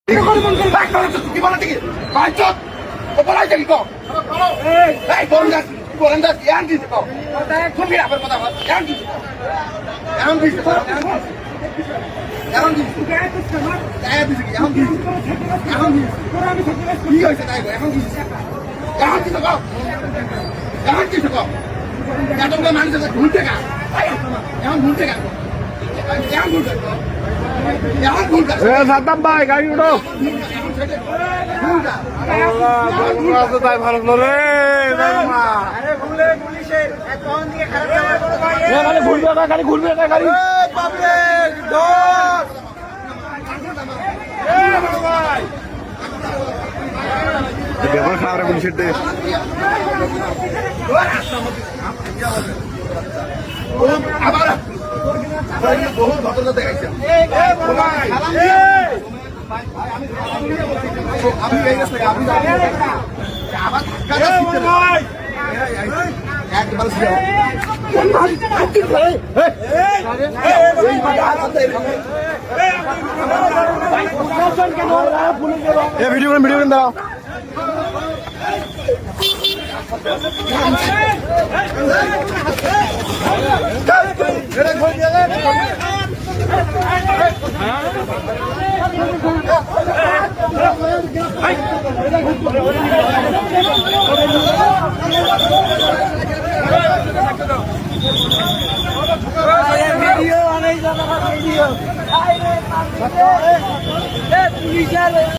কি বলে দেখি পাঁচশো বলাই দেখি কম এই বলেন দা জ্ঞান দিতে কম তুমি আপনার কথা জ্ঞান দিতে এখন দিতে এখন দিতে এখন দিতে এখন কি হয়েছে তাই এখন দিতে এখন দিতে কম এখন দিতে কম এতগুলো মানুষের ঘুরতে গা এখন ঘুরতে গা এখন ঘুরতে সাদ্দাম ভাই গাড়ি উঠো তাই ভালো রে ঘুরবে না গাড়ি ঘুরবে না গাড়ি ব্যবহার খারাপ পুলিশের দেশ আবার বহুত ঘটনা দেখাইছে আমি আবার ভিডিও ভিডিও দাও ভিডিও অনেক জায়গা ভিডিও